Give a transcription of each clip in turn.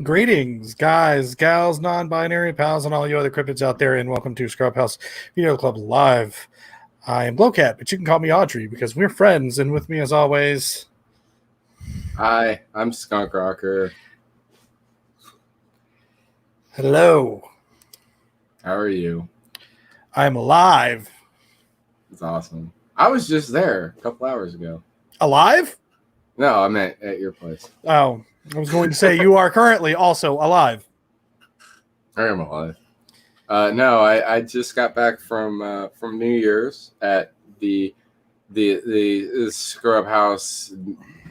Greetings, guys, gals, non-binary pals, and all you other cryptids out there, and welcome to Scrubhaus Video Club Live. I am Blowcat, but you can call me Audrey because we're friends, and with me, as always... Hi, I'm Skunk Rocker. Hello. How are you? I'm alive. It's awesome. I was just there a couple hours ago. Alive? No, I meant at your place. Oh, I was going to say you are currently also alive. I am alive. No, I just got back from New Year's at the Scrubhaus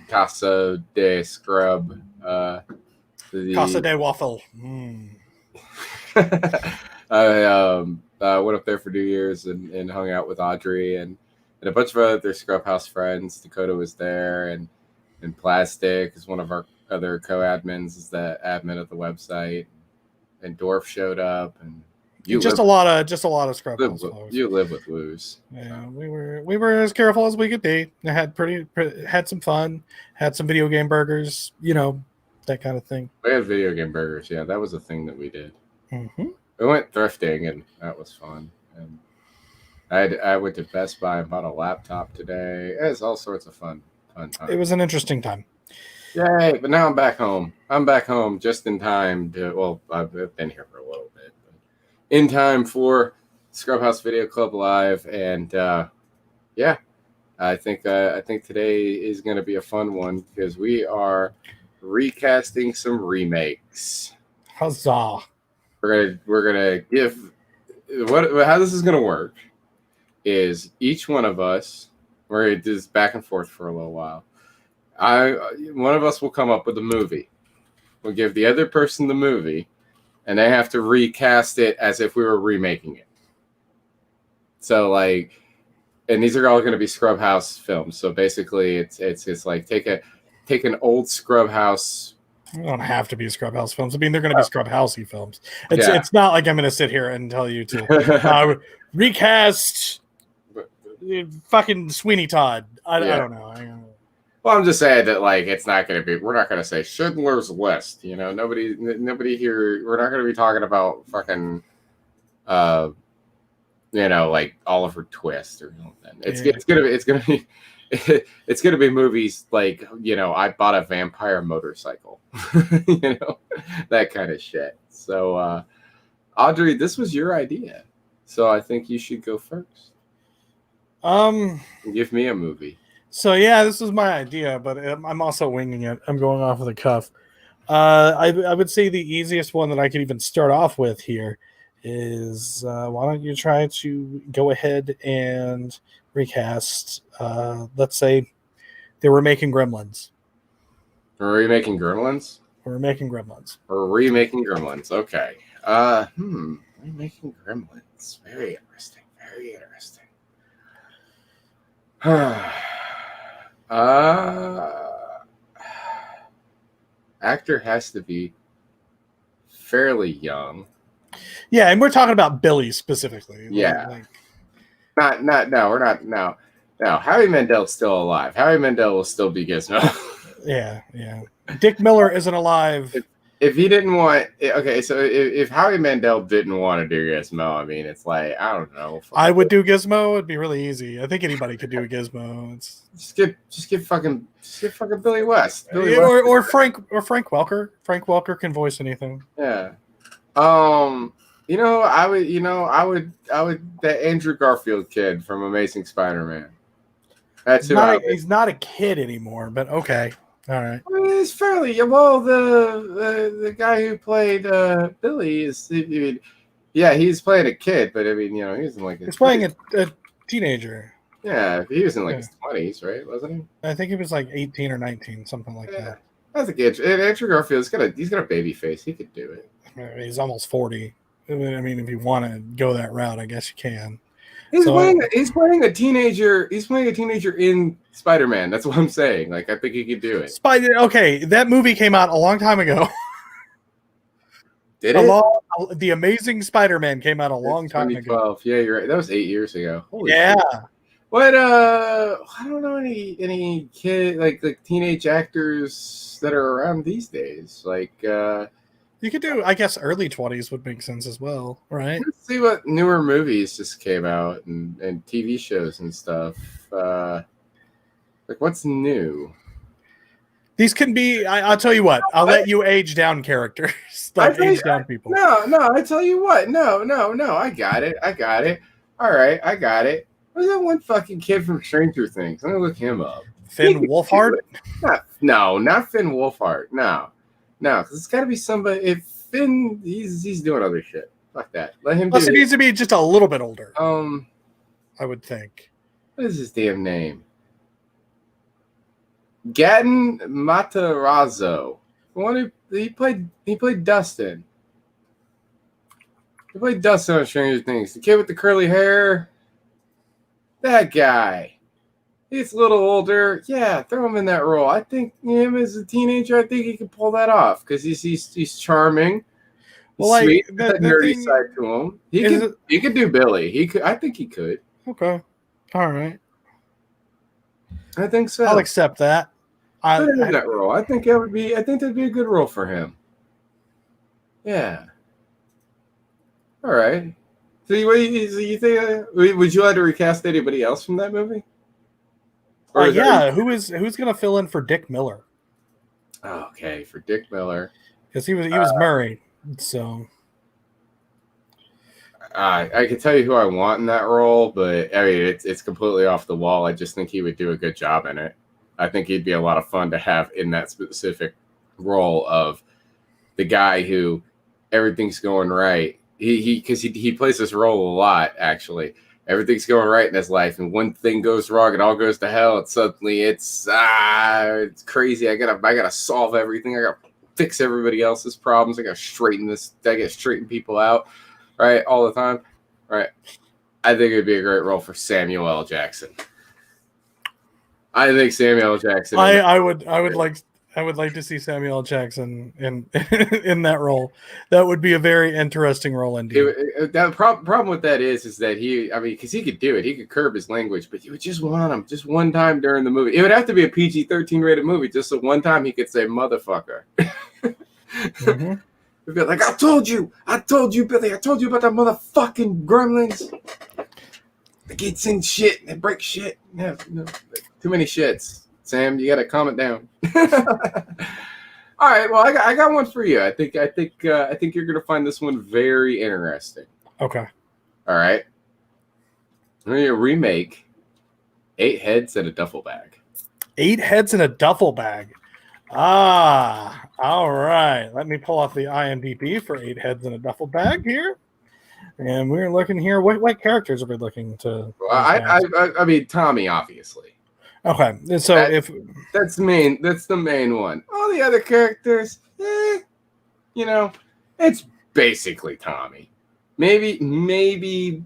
Casa de Scrub. Casa de Waffle. Mm. I went up there for New Year's and hung out with Audrey and a bunch of other Scrubhaus friends. Dakota was there, and Plastic is one of our other co-admins, is the admin of the website, and Dorf showed up, and a lot of Scrubhaus folks. You live with Woos. Yeah, we were as careful as we could be. I had some fun, had some video game burgers, that kind of thing. We had video game burgers. Yeah, that was a thing that we did. Mm-hmm. We went thrifting, and that was fun. And I went to Best Buy and bought a laptop today. It's all sorts of fun time. It was an interesting time. Yay! But now I'm back home. I'm back home just in time to. Well, I've been here for a little bit, but in time for Scrubhaus Video Club Live, and yeah, I think today is going to be a fun one because we are recasting some remakes. Huzzah! We're gonna give how this is gonna work is each one of us, we're gonna do this back and forth for a little while. One of us will come up with a movie. We'll give the other person the movie, and they have to recast it as if we were remaking it. So and these are all going to be Scrubhaus films. So basically, it's like take an old Scrubhaus. They don't have to be Scrubhaus films. I mean, they're going to be Scrubhousey films. It's not like I'm going to sit here and tell you to recast fucking Sweeney Todd. I don't know. Well, I'm just saying that it's not going to be. We're not going to say Schindler's List. Nobody here. We're not going to be talking about fucking, Oliver Twist or something. It's gonna be movies like I bought a vampire motorcycle, that kind of shit. So, Audrey, this was your idea, so I think you should go first. Give me a movie. So yeah, this was my idea, but I'm also winging it. I'm going off of the cuff. I would say the easiest one that I could even start off with here is why don't you try to go ahead and recast, let's say they were making Gremlins. We're remaking Gremlins? We're making Gremlins. We're remaking Gremlins. Okay. Remaking Gremlins. Very interesting. Very interesting. Actor has to be fairly young. Yeah, and we're talking about Billy specifically. Yeah. We're not. No, Howie Mandel's still alive. Howie Mandel will still be Gizmo. Yeah. Dick Miller isn't alive. If he didn't want... Okay, so if Howie Mandel didn't want to do Gizmo, I mean, it's I don't know. I would do Gizmo. It'd be really easy. I think anybody could do a Gizmo. Just get fucking Billy West. Or Frank Welker. Frank Welker can voice anything. Yeah. I would that Andrew Garfield kid from Amazing Spider-Man. That's he's not a kid anymore, but okay. All right. He's fairly well. The guy who played Billy is. He's playing a kid, but I mean, he's he's playing a teenager. Yeah, he was in his 20s, right? Wasn't he? I think he was 18 or 19, something like that. I think Andrew Garfield's he's got a baby face. He could do it. He's almost 40. I mean, if you want to go that route, I guess you can. He's playing a teenager. He's playing a teenager in Spider-Man. That's what I'm saying. I think he could do it. Okay, that movie came out a long time ago. Did it? The Amazing Spider-Man came out a long time ago. Yeah, you're right. That was 8 years ago. Holy shit. What I don't know any kid like teenage actors that are around these days. You could do, I guess, early 20s would make sense as well, right? Let's see what newer movies just came out and TV shows and stuff. Like, what's new? These can be. I'll tell you what. I'll let you age down characters, like age down people. No. I tell you what. No. I got it. All right, I got it. Who's that one fucking kid from Stranger Things? I'm gonna look him up. Finn Wolfhard? Not Finn Wolfhard. No, because it's got to be somebody. If Finn, he's doing other shit. Fuck that. Let him. Plus, it needs to be just a little bit older. I would think. What is his damn name? Gaten Matarazzo. He played Dustin. He played Dustin on Stranger Things. The kid with the curly hair. That guy. He's a little older. Yeah, throw him in that role. I think him as a teenager, I think he can pull that off because he's charming. He's sweet. That nerdy side to him. He could do Billy. I think he could. Okay. All right. I think so. I'll accept that. Put him in that role. I think that'd be a good role for him. Yeah. All right. So you think? Would you like to recast anybody else from that movie? Yeah. Who's going to fill in for Dick Miller? Okay, for Dick Miller, because he was Murray. So I can tell you who I want in that role, but I mean it's completely off the wall. I just think he would do a good job in it. I think he'd be a lot of fun to have in that specific role of the guy who everything's going right. He plays this role a lot, actually. Everything's going right in his life, and one thing goes wrong, it all goes to hell, and suddenly it's crazy. I gotta solve everything. I gotta fix everybody else's problems. I gotta straighten people out, right, all the time. Right. I think it'd be a great role for Samuel L. Jackson. I think Samuel L. Jackson. I would like to see Samuel L. Jackson in in that role. That would be a very interesting role indeed. The problem with that is that because he could do it, he could curb his language, but you would just want him just one time during the movie. It would have to be a PG-13 rated movie, just so one time he could say motherfucker. Mm-hmm. We'd be like, I told you, Billy, I told you about that motherfucking gremlins. They get sing shit, they break shit. Yeah, too many shits. Sam, you got to calm it down. All right, well, I got one for you. I think you're gonna find this one very interesting. Okay. All right. We're gonna remake 8 Heads in a Duffel Bag. 8 Heads in a Duffel Bag. All right. Let me pull off the IMDb for 8 Heads in a Duffel Bag here. And we're looking here. What characters are we looking to? Well, I mean, Tommy, obviously. Okay, so that's the main one. All the other characters, it's basically Tommy. Maybe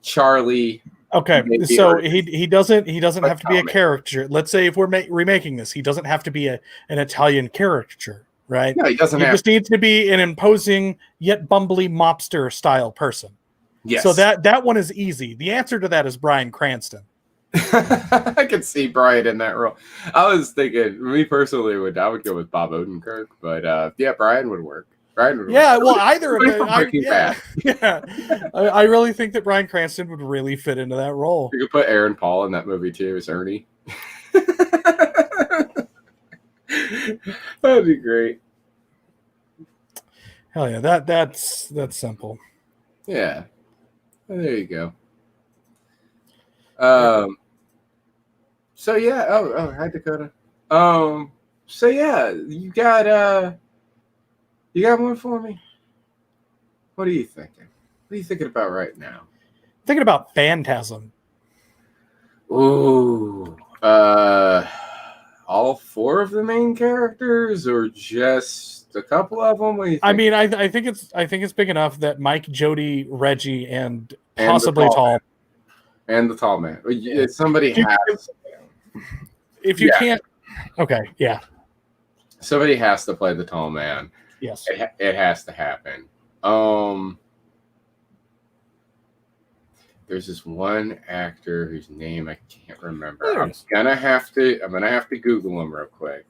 Charlie. Okay, so he doesn't have to be a caricature. Let's say if we're remaking this, he doesn't have to be an Italian caricature, right? No, he doesn't. He just needs to be an imposing yet bumbly mobster style person. Yes. So that one is easy. The answer to that is Bryan Cranston. I could see Brian in that role. I was thinking, me personally, I would go with Bob Odenkirk, but yeah, Brian would work. Yeah, well, either of them. Yeah. I really think that Bryan Cranston would really fit into that role. You could put Aaron Paul in that movie too, as Ernie. That'd be great. Hell yeah, that's simple. Yeah, well, there you go. So yeah. Oh, hi Dakota. So yeah, you got one for me? What are you thinking? What are you thinking about right now? Thinking about Phantasm. Ooh. All 4 of the main characters, or just a couple of them? What do you think? I mean, I think it's big enough that Mike, Jody, Reggie, and possibly Tall. And the tall man. Somebody has. If you can't, okay, yeah. Somebody has to play the tall man. Yes, it has to happen. There's this one actor whose name I can't remember. I'm gonna have to Google him real quick.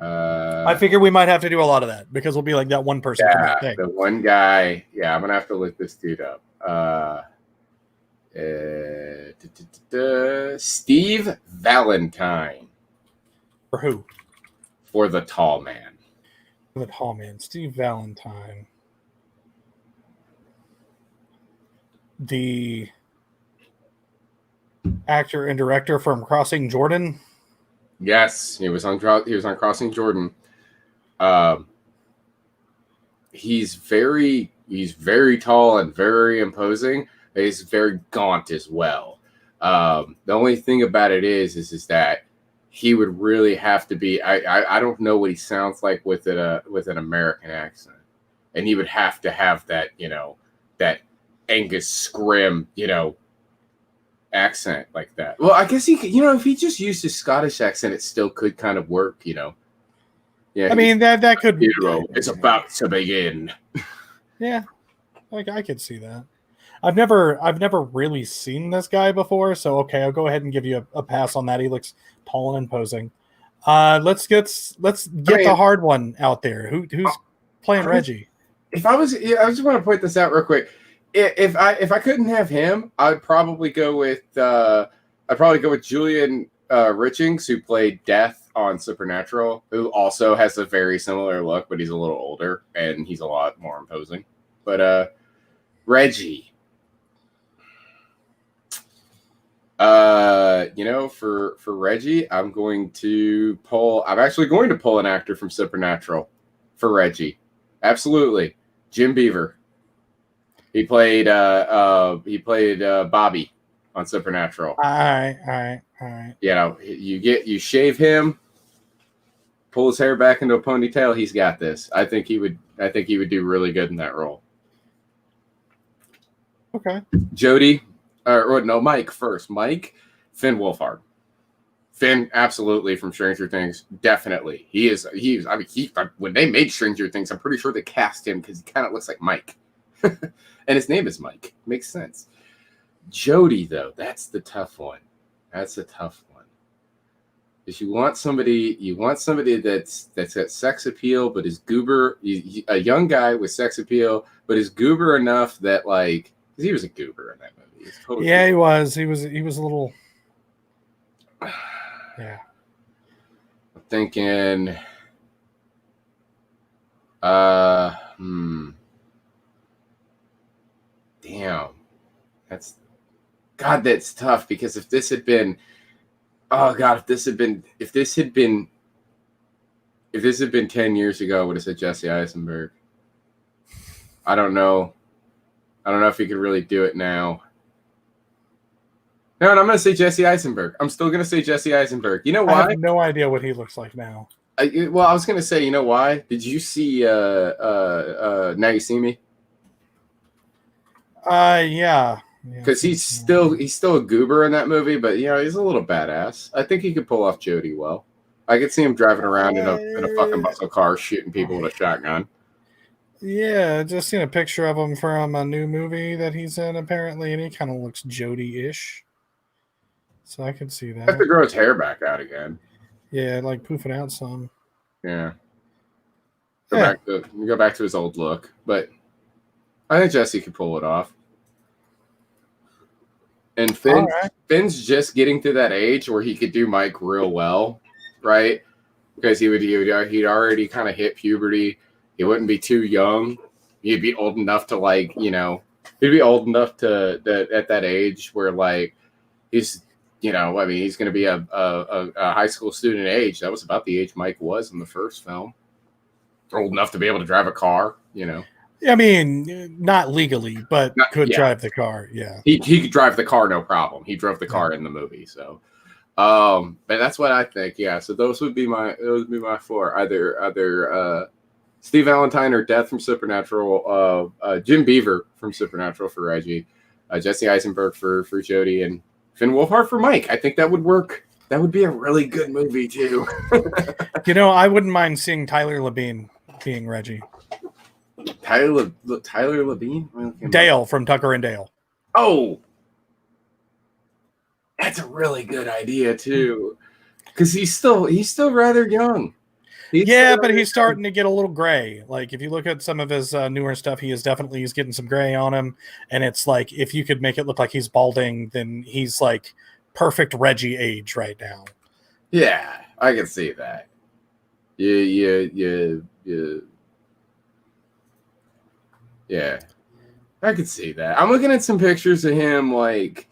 I figure we might have to do a lot of that because we'll be like that one person from that thing. The one guy. Yeah, I'm gonna have to look this dude up. Steve Valentine. For who? For the tall man. The tall man, Steve Valentine. The actor and director from Crossing Jordan. Yes, he was on Crossing Jordan. He's very tall and very imposing. He's very gaunt as well. The only thing about it is that he would really have to be. I don't know what he sounds like with an American accent, and he would have to have that that Angus Scrim accent like that. Well, I guess he could, if he just used his Scottish accent, it still could kind of work. Yeah, I mean that could. It's about to begin. Yeah, like I could see that. I've never really seen this guy before, so okay, I'll go ahead and give you a pass on that. He looks tall and imposing. Let's get the hard one out there. Who's playing Reggie? I just want to point this out real quick. If I couldn't have him, I'd probably go with Julian Richings, who played Death on Supernatural, who also has a very similar look, but he's a little older and he's a lot more imposing. But Reggie. For Reggie, I'm actually going to pull an actor from Supernatural for Reggie. Absolutely. Jim Beaver. He played Bobby on Supernatural. All right. You shave him, pull his hair back into a ponytail, he's got this. I think he would do really good in that role. Okay. Jody. Mike first. Mike, Finn Wolfhard. Finn, absolutely, from Stranger Things, definitely. He is. When they made Stranger Things, I'm pretty sure they cast him because he kind of looks like Mike, and his name is Mike. Makes sense. Jody, though, that's the tough one. That's a tough one. Because you want somebody that's got sex appeal, but is goober. A young guy with sex appeal, but is goober enough that because he was a goober in that movie. Totally yeah, he was. He was a little. Yeah. I'm thinking. Damn. That's tough because if this had been 10 years ago, I would have said Jesse Eisenberg. I don't know if he could really do it now. No, and I'm going to say Jesse Eisenberg. I'm still going to say Jesse Eisenberg. You know why? I have no idea what he looks like now. I was going to say, you know why? Did you see Now You See Me? Yeah. Because he's still a goober in that movie, but he's a little badass. I think he could pull off Jody well. I could see him driving around in a fucking muscle car shooting people with a shotgun. Yeah, just seen a picture of him from a new movie that he's in apparently, and he kind of looks Jody-ish. So I could see that. I have to grow his hair back out again. Yeah, like poof it out some. Yeah. Go back to his old look, but I think Jesse could pull it off. And Finn's just getting to that age where he could do Mike real well, right? Because he'd already kind of hit puberty. He wouldn't be too young. He'd be old enough to he'd be old enough to at that age where he's he's going to be a high school student age. That was about the age Mike was in the first film. Old enough to be able to drive a car, I mean, not legally, but could drive the car. Yeah, he could drive the car, no problem. He drove the car in the movie, so. But that's what I think. Yeah, so those would be my four. Either Steve Valentine or Death from Supernatural. Jim Beaver from Supernatural for Reggie. Jesse Eisenberg for Jody, and Finn Wolfhard for Mike. I think that would work. That would be a really good movie too. I wouldn't mind seeing Tyler Labine being Reggie. Tyler Labine? Dale from Tucker and Dale. Oh, that's a really good idea too, because he's still rather young. Yeah, but he's starting to get a little gray. Like if you look at some of his newer stuff, he's getting some gray on him, and it's like if you could make it look like he's balding, then he's like perfect Reggie age right now. Yeah, I can see that. Yeah. Yeah, I could see that. I'm looking at some pictures of him. Like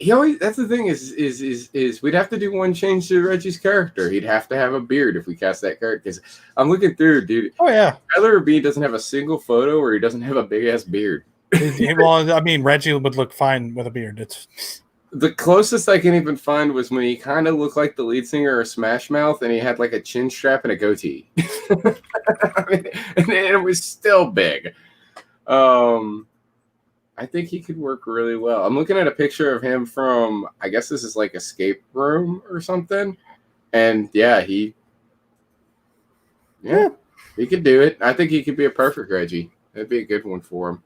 he always. That's the thing is we'd have to do one change to Reggie's character. He'd have to have a beard if we cast that character. Because I'm looking through, dude. Oh yeah, Tyler B doesn't have a single photo where he doesn't have a big ass beard. Well, I mean, Reggie would look fine with a beard. It's the closest I can even find was when he kind of looked like the lead singer of Smash Mouth, and he had like a chin strap and a goatee. I mean, and it was still big. I think he could work really well. I'm looking at a picture of him from, I guess this is like Escape Room or something. And yeah, he could do it. I think he could be a perfect Reggie. That'd be a good one for him.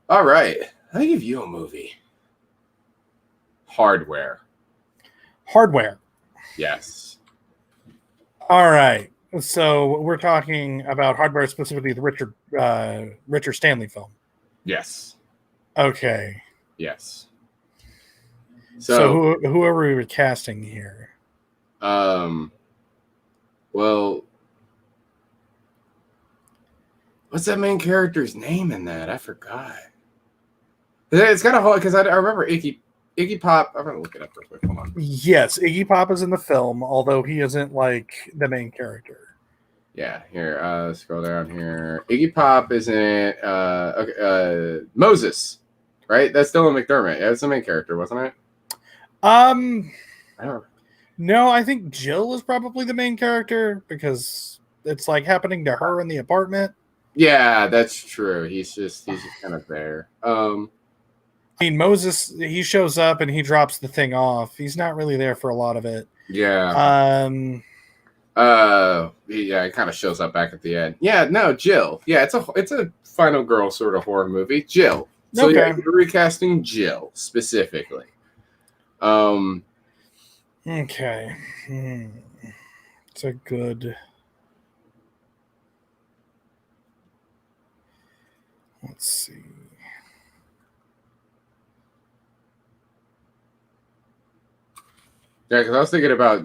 All right. I'll give you a movie. Hardware. Yes. All right. So we're talking about Hardware, specifically the Richard Stanley film. Yes. Okay. Yes. So who are we recasting here? Well, what's that main character's name in that? I forgot. It's kind of hard because I remember Iggy Pop. I'm gonna look it up real quick. Hold on. Yes, Iggy Pop is in the film, although he isn't like the main character. Yeah, here, scroll down here. Iggy Pop is in Moses, right? That's Dylan McDermott. Yeah, that's the main character, wasn't it? I don't. No, I think Jill is probably the main character because it's like happening to her in the apartment. Yeah, that's true. He's just kind of there. I mean, Moses, he shows up and he drops the thing off. He's not really there for a lot of it. Yeah. Yeah, it kind of shows up back at the end. Yeah, no, Jill. Yeah, it's a final girl sort of horror movie. Jill. So okay. Yeah, you're recasting Jill specifically. Okay. It's a good. Let's see. Yeah, because I was thinking about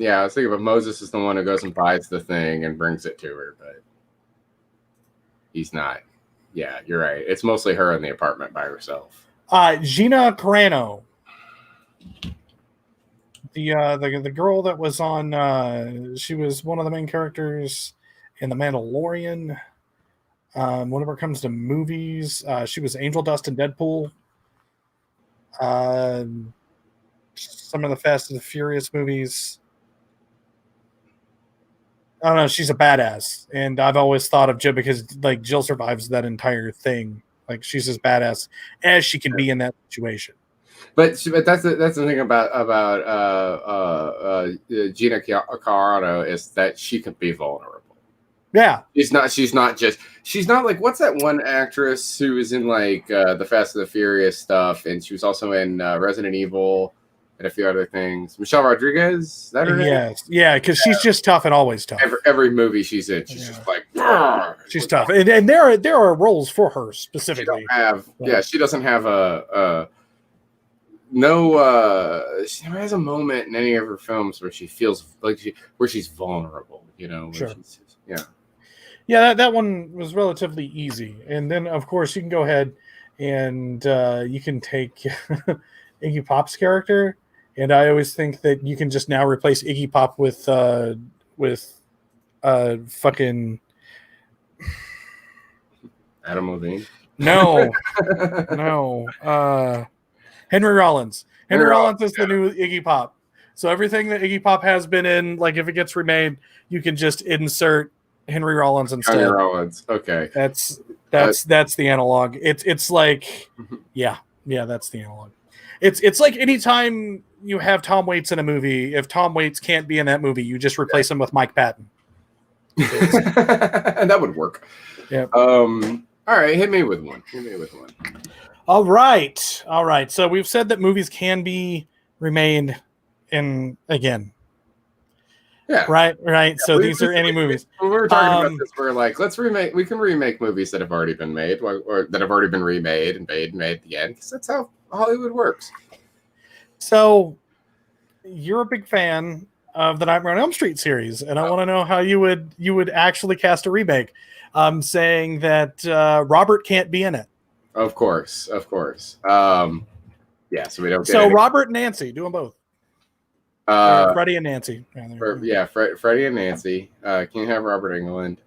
Moses is the one who goes and buys the thing and brings it to her, but he's not. Yeah, you're right. It's mostly her in the apartment by herself. Gina Carano. The girl that was on she was one of the main characters in The Mandalorian. Whenever it comes to movies, she was Angel Dust in Deadpool. Some of the Fast and the Furious movies. I don't know. She's a badass, and I've always thought of Jill because like Jill survives that entire thing. Like she's as badass as she can be in that situation. But that's the thing about Gina Carano is that she can be vulnerable. Yeah, she's not like, what's that one actress who was in like the Fast and the Furious stuff, and she was also in Resident Evil and a few other things. Michelle Rodriguez, is that her name? Yes, yeah, because she's just tough and always tough. Every movie she's in, she's just like, she's tough, and there are roles for her specifically. She doesn't have she never has a moment in any of her films where she feels like she's vulnerable, you know. Sure. Yeah, that one was relatively easy. And then, of course, you can go ahead and you can take Iggy Pop's character. And I always think that you can just now replace Iggy Pop with fucking Adam Levine. No. Henry Rollins. Henry Rollins is the new Iggy Pop. So everything that Iggy Pop has been in, like if it gets remade, you can just insert Henry Rollins instead. Henry Rollins. Okay. That's the analog. It's like that's the analog. It's like anytime you have Tom Waits in a movie, if Tom Waits can't be in that movie, you just replace him with Mike Patton. That would work. Yeah. All right, hit me with one. All right. So we've said that movies can be remade in again. Yeah. Right. Yeah, So these are any movies. When we were talking about this, we're like, let's remake. We can remake movies that have already been made, or that have already been remade and made again, because that's how Hollywood works. So you're a big fan of the Nightmare on Elm Street series, and I want to know how you would actually cast a remake. Saying that Robert can't be in it. Of course. Yeah, so we don't get So any. Robert and Nancy, do them both. Freddie and Nancy. Freddie and Nancy. Can't have Robert Englund.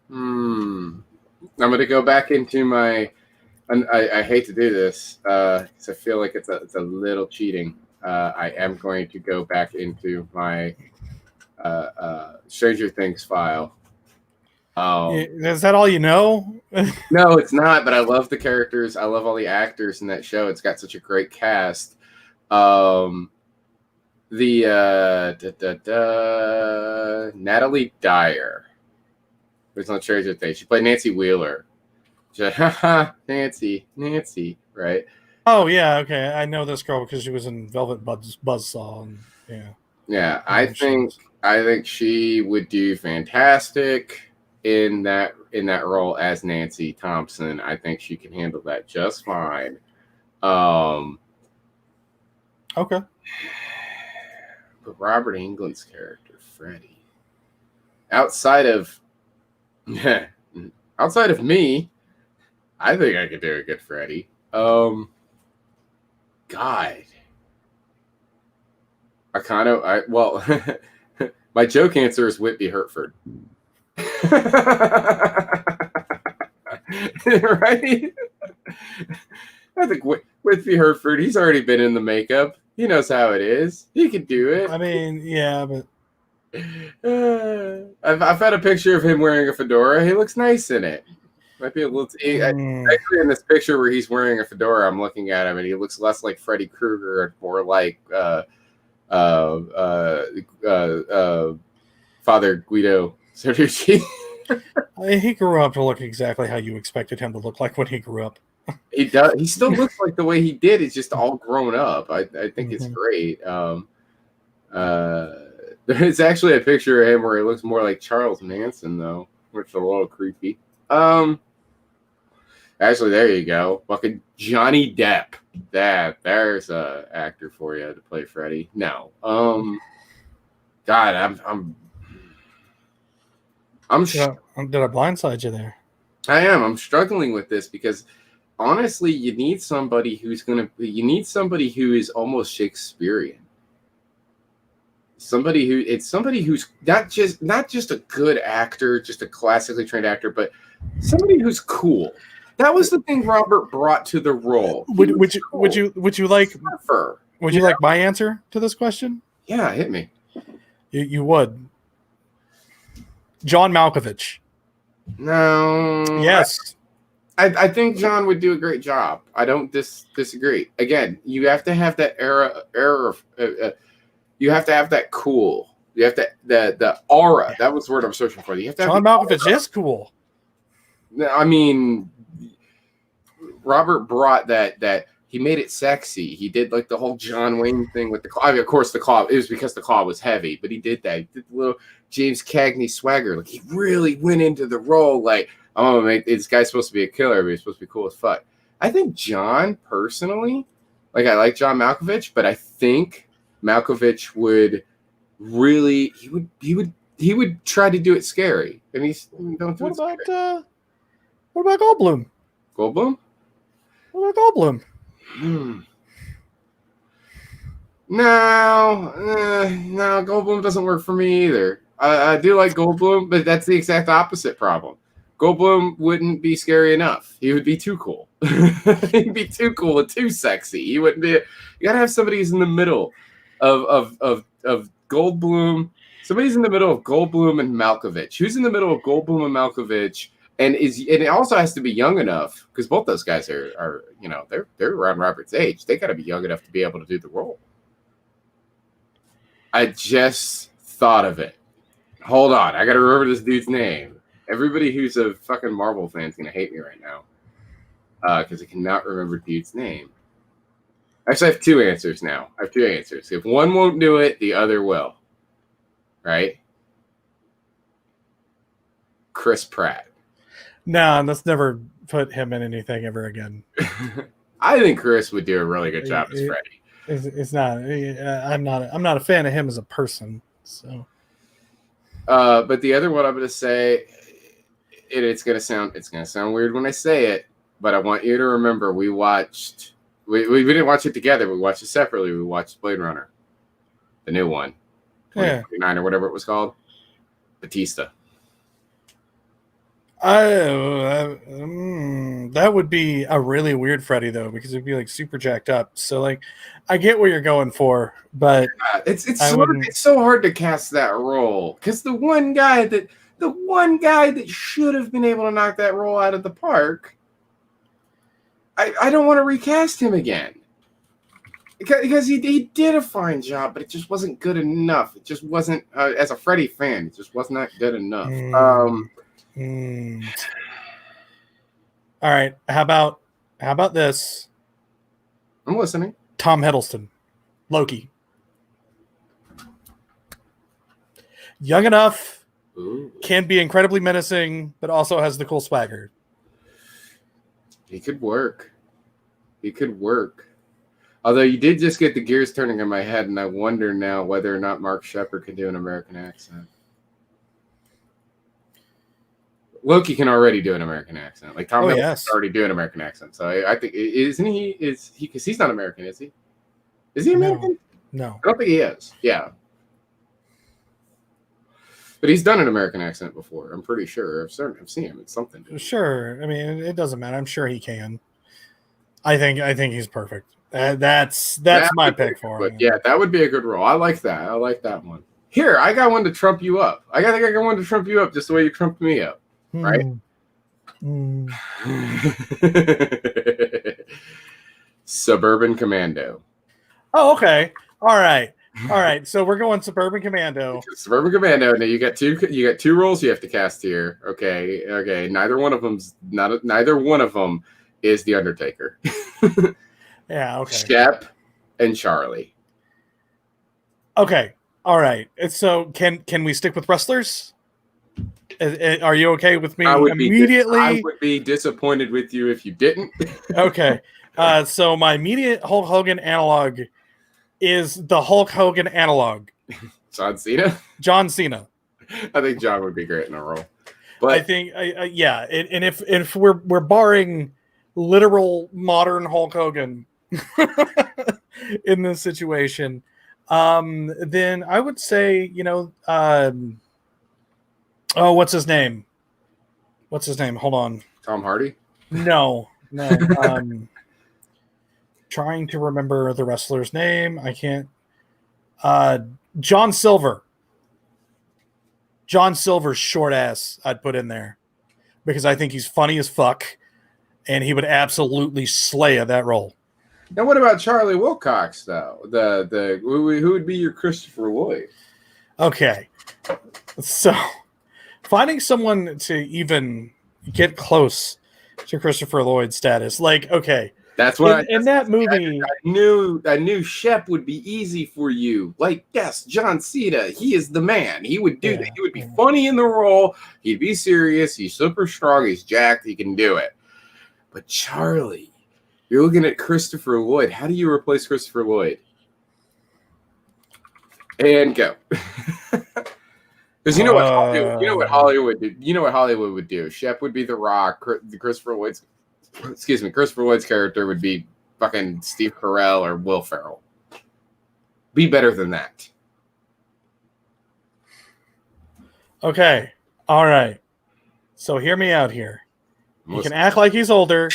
I'm gonna go back into my. I hate to do this because I feel like it's a little cheating. I am going to go back into my Stranger Things file. Is that all you know? No, it's not. But I love the characters. I love all the actors in that show. It's got such a great cast. Natalie Dyer, who's on Stranger Things. She played Nancy Wheeler. Nancy, right? Oh yeah, okay. I know this girl because she was in Velvet Buzzsaw. And, yeah. I think she would do fantastic in that role as Nancy Thompson. I think she can handle that just fine. Okay. But Robert Englund's character, Freddy, outside of me, I think I could do a good Freddy. God, my joke answer is Whitby Hertford. Right? I think Whitby Hertford, he's already been in the makeup. He knows how it is. He could do it. I mean, yeah, but I've had a picture of him wearing a fedora. He looks nice in it. Might be a little. Actually, in this picture where he's wearing a fedora, I'm looking at him, and he looks less like Freddy Krueger and more like Father Guido Sarducci. He grew up to look exactly how you expected him to look like when he grew up. He does. He still looks like the way he did. It's just all grown up. I think it's great. There's actually a picture of him where he looks more like Charles Manson, though, which is a little creepy. Actually, there you go. Fucking Johnny Depp. There's a actor for you to play Freddy. No. God, Did I blindside you there? I am. I'm struggling with this because honestly, you need somebody who is almost Shakespearean. Somebody who's not just a good actor, just a classically trained actor, but somebody who's cool. That was the thing Robert brought to the role. Would you like my answer to this question? Yeah, hit me. You would. John Malkovich. No. Yes. I think John would do a great job. I don't disagree. Again, you have to have that you have to have that cool. You have to the aura. That was the word I'm searching for. You have to have John Malkovich is cool. I mean, Robert brought that. He made it sexy. He did like the whole John Wayne thing with the claw. I mean, of course, the claw. It was because the claw was heavy, but he did that. He did the little James Cagney swagger. Like he really went into the role. Like, I'm gonna make this guy's supposed to be a killer, but he's supposed to be cool as fuck. I think John personally, like I like John Malkovich, but I think Malkovich would really he would try to do it scary, and he's don't do What it about scary. what about Goldblum? Goldblum? What about Goldblum? No, Goldblum doesn't work for me either. I do like Goldblum, but that's the exact opposite problem. Goldblum wouldn't be scary enough. He would be too cool. He'd be too cool and too sexy. He wouldn't be. You gotta have somebody who's in the middle of Goldblum. Somebody's in the middle of Goldblum and Malkovich. Who's in the middle of Goldblum and Malkovich? And it also has to be young enough because both those guys are they're around Robert's age. They got to be young enough to be able to do the role. I just thought of it. Hold on, I got to remember this dude's name. Everybody who's a fucking Marvel fan is gonna hate me right now because I cannot remember dude's name. Actually, I have two answers now. I have two answers. If one won't do it, the other will. Right? Chris Pratt. No, let's never put him in anything ever again. I think Chris would do a really good job as Freddy. It's not. I'm not a fan of him as a person. So. But the other one I'm going to say, it's going to sound weird when I say it, but I want you to remember we didn't watch it together. We watched it separately. We watched Blade Runner, the new one, 2049 or whatever it was called. Batista. That would be a really weird Freddy though, because it'd be like super jacked up. So like, I get what you're going for, but it's so hard to cast that role because the one guy that should have been able to knock that role out of the park. I don't want to recast him again because he did a fine job, but it just wasn't good enough. It just wasn't as a Freddy fan, it just was not good enough. All right. How about this? I'm listening. Tom Hiddleston, Loki. Young enough, can be incredibly menacing, but also has the cool swagger. He could work. Although you did just get the gears turning in my head, and I wonder now whether or not Mark Shepard can do an American accent. Loki can already do an American accent. Like Tom Hiddleston can already do an American accent. So I think isn't he? Is he? Because he's not American, is he? Is he American? No. I don't think he is. Yeah. But he's done an American accent before. I'm pretty sure. I've seen him. It's something. Sure. I mean, it doesn't matter. I'm sure he can. I think he's perfect. That's my pick for him. Yeah, that would be a good role. I like that. I like that one. Here, I got one to trump you up. I think I got one to trump you up just the way you trumped me up. Right? Suburban Commando. Oh, okay. All right. So we're going Suburban Commando. Suburban Commando. Now you got two roles you have to cast here. Okay. Neither one of them is the Undertaker. Yeah. Okay. Shep and Charlie. Okay. All right. So can we stick with wrestlers? Are you okay with me immediately? I would be disappointed with you if you didn't. Okay. So my immediate Hulk Hogan analog is the Hulk Hogan analog. John Cena? John Cena. I think John would be great in a role. But I think, yeah. And if we're barring literal modern Hulk Hogan in this situation, then I would say, what's his name? Hold on. Tom Hardy? No. Trying to remember the wrestler's name. I can't. John Silver. John Silver's short ass I'd put in there because I think he's funny as fuck and he would absolutely slay at that role. Now, what about Charlie Wilcox, though? Who would be your Christopher Lloyd? Okay. So finding someone to even get close to Christopher Lloyd's status, like, okay. That's what in that movie. I knew Shep would be easy for you. Like, yes, John Cena, he is the man. He would do that. He would be funny in the role. He'd be serious. He's super strong. He's jacked. He can do it. But Charlie, you're looking at Christopher Lloyd. How do you replace Christopher Lloyd? And go. Because you know what Hollywood did. You know what Hollywood would do. Shep would be The Rock. Christopher Lloyd's character would be fucking Steve Carell or Will Ferrell. Be better than that. Okay. All right. So hear me out here. He can act like he's older,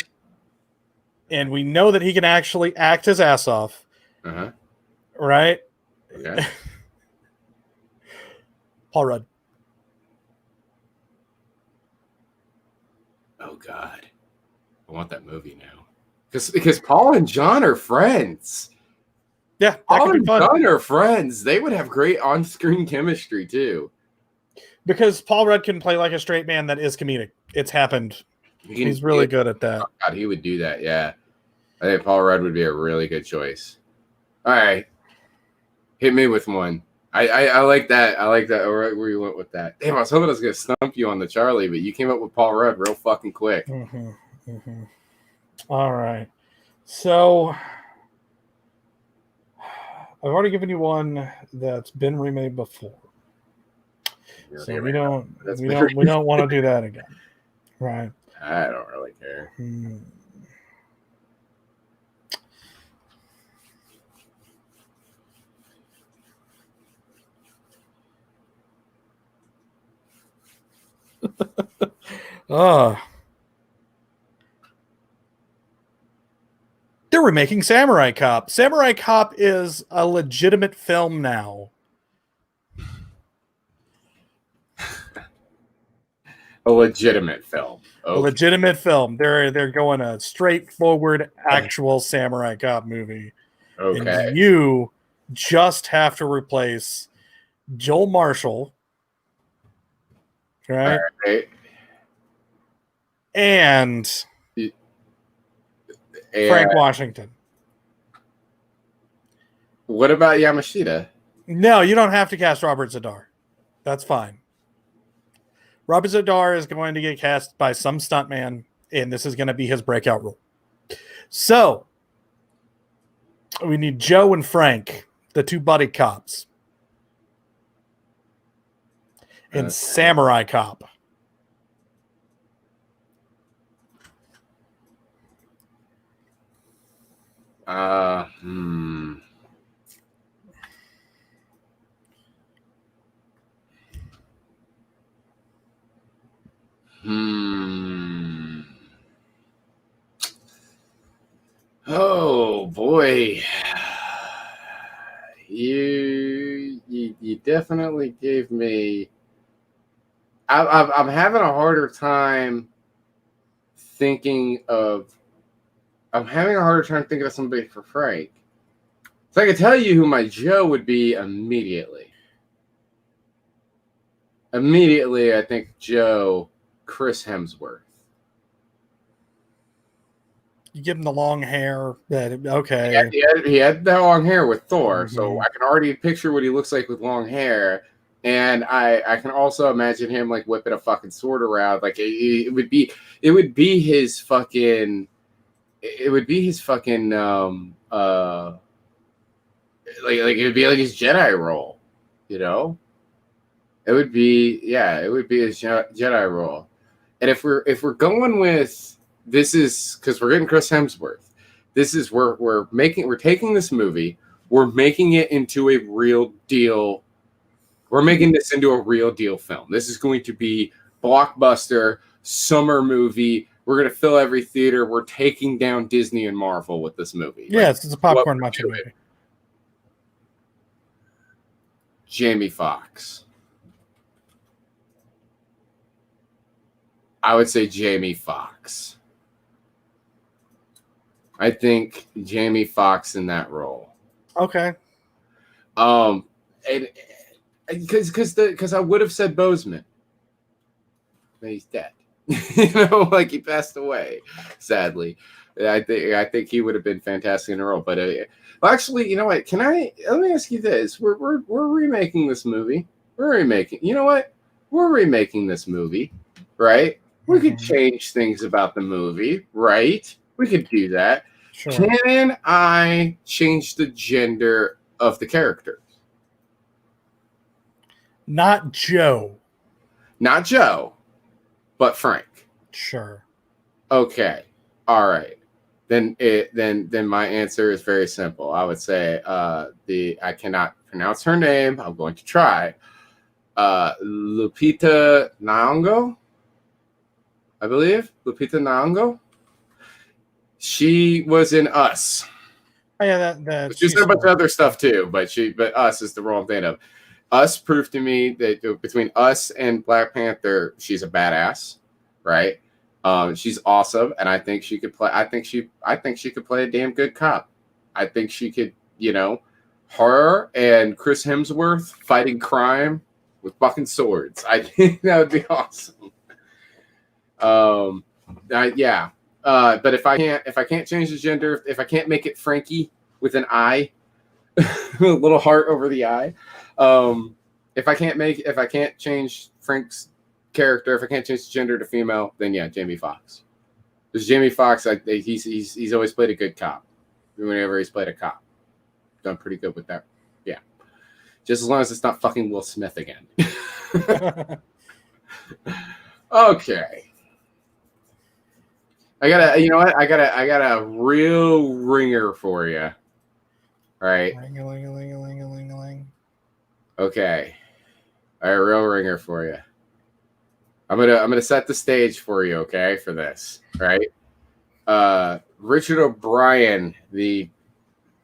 and we know that he can actually act his ass off. Uh-huh. Right? Okay. Paul Rudd. Oh, God. I want that movie now. Because Paul and John are friends. Yeah, Paul and John are friends. They would have great on-screen chemistry, too. Because Paul Rudd can play like a straight man that is comedic. It's happened. He's really good at that. Oh, God, he would do that, yeah. I think Paul Rudd would be a really good choice. All right, hit me with one. I like that. I like that. All right, where you went with that? Damn, I was hoping I was gonna stump you on the Charlie, but you came up with Paul Rudd real fucking quick. Mm-hmm, mm-hmm. All right. So I've already given you one that's been remade before. So we don't want to do that again. Right. I don't really care. They're remaking Samurai Cop. Samurai Cop is a legitimate film now. A legitimate film. Okay. A legitimate film. They're going a straightforward actual Samurai Cop movie. Okay. And you just have to replace Joel Marshall, right? And Frank Washington. What about Yamashita? No, you don't have to cast Robert Zadar. That's fine. Robert Zadar is going to get cast by some stuntman, and this is going to be his breakout role. So, we need Joe and Frank, the two buddy cops, in Samurai Cop. Oh boy, you definitely gave me. I'm having a harder time thinking of. I'm having a harder time thinking of somebody for Frank. So I can tell you who my Joe would be immediately. Immediately, I think Joe, Chris Hemsworth. You give him the long hair. Okay. He had that long hair with Thor, so I can already picture what he looks like with long hair. And I can also imagine him like whipping a fucking sword around. Like it would be his fucking. It would be his fucking like it would be like his Jedi role, you know. It would be his Jedi role. And if we're going with this is because we're getting Chris Hemsworth. This is we're taking this movie, we're making it into a real deal. We're making this into a real deal film. This is going to be blockbuster summer movie. We're going to fill every theater. We're taking down Disney and Marvel with this movie. Yes, it's a popcorn macho movie. Jamie Foxx. I would say Jamie Foxx. I think Jamie Foxx in that role. Okay. And because I would have said Boseman, but he's dead. You know, like he passed away, sadly. I think he would have been fantastic in a role. But well, actually, you know what? Let me ask you this: we're remaking this movie. You know what? We're remaking this movie, right? We could change things about the movie, right? We could do that. Sure. Can I change the gender of the characters? Not Joe. Not Joe, but Frank. Sure. Okay. All right. Then my answer is very simple. I would say I cannot pronounce her name. I'm going to try. Lupita Nyong'o, I believe. Lupita Nyong'o. She was in Us. Oh, yeah, that she's done a bunch of other stuff too, but Us is the role I'm thinking of. Us proved to me that between Us and Black Panther, she's a badass, right? She's awesome, and I think she could play. I think she could play a damn good cop. I think she could, her and Chris Hemsworth fighting crime with fucking swords. I think that would be awesome. Yeah. But if I can't change the gender, if I can't make it Frankie with an I, a little heart over the I, if I can't change Frank's character, if I can't change the gender to female, then yeah, Jamie Foxx. Because Jamie Foxx, he's always played a good cop. Whenever he's played a cop, done pretty good with that. Yeah, just as long as it's not fucking Will Smith again. Okay. I got a real ringer for you. All right. Ling-a-ling-a-ling-a-ling-a-ling-a-ling. Okay. All right, real ringer for you. I'm gonna set the stage for you, okay, for this. Right? Richard O'Brien, the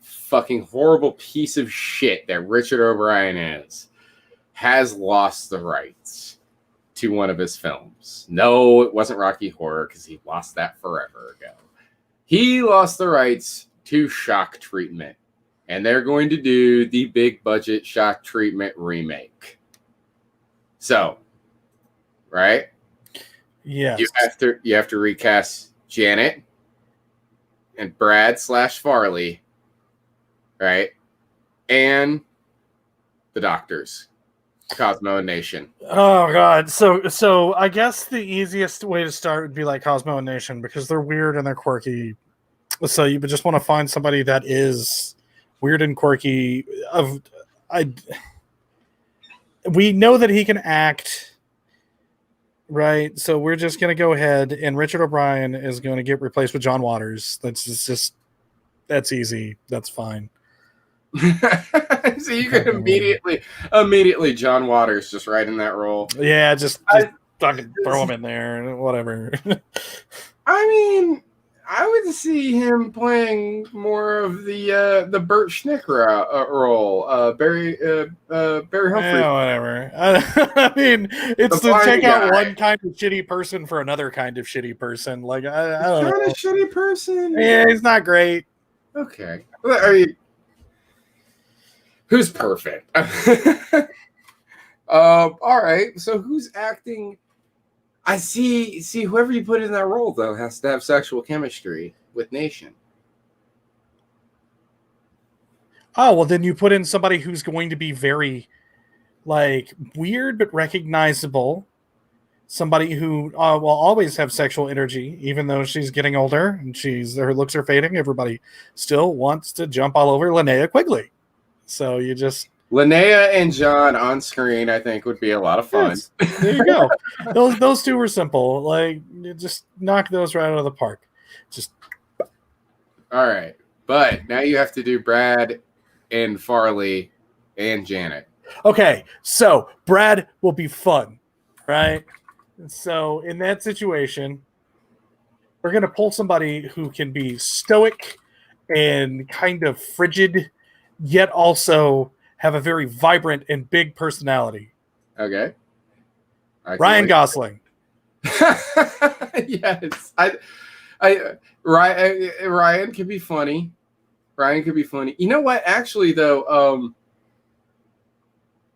fucking horrible piece of shit that Richard O'Brien is, has lost the rights to one of his films. No, it wasn't Rocky Horror because he lost that forever ago. He lost the rights to Shock Treatment, and they're going to do the big budget Shock Treatment remake. So, right? Yes. You have to recast Janet and Brad / Farley, right? And the doctors, Cosmo and Nation. Oh god. So I guess the easiest way to start would be like Cosmo and Nation because they're weird and they're quirky. So you would just want to find somebody that is weird and quirky. We know that he can act, right? So we're just going to go ahead and Richard O'Brien is going to get replaced with John Waters. That's easy. That's fine. So you can immediately John Waters just right in that role. Yeah, just fucking throw him in there, whatever. I mean, I would see him playing more of the Bert Schnick role, Barry Humphrey. Yeah, whatever. I mean, it's to take out one kind of shitty person for another kind of shitty person. Like I don't know. A shitty person. Yeah, he's not great. Okay, I mean, who's perfect? All right. So who's acting? I see. Whoever you put in that role though has to have sexual chemistry with Nation. Oh well, then you put in somebody who's going to be very, like, weird but recognizable. Somebody who will always have sexual energy, even though she's getting older and her looks are fading. Everybody still wants to jump all over Linnea Quigley. So you just Linnea and John on screen, I think, would be a lot of fun. Yes, there you go. those two were simple. Like, you just knock those right out of the park. Just all right, but now you have to do Brad and Farley and Janet. Okay, so Brad will be fun, right? So in that situation, we're gonna pull somebody who can be stoic and kind of frigid, yet also have a very vibrant and big personality. Okay. Ryan Gosling. Yes. Ryan could be funny. You know what? Actually, though,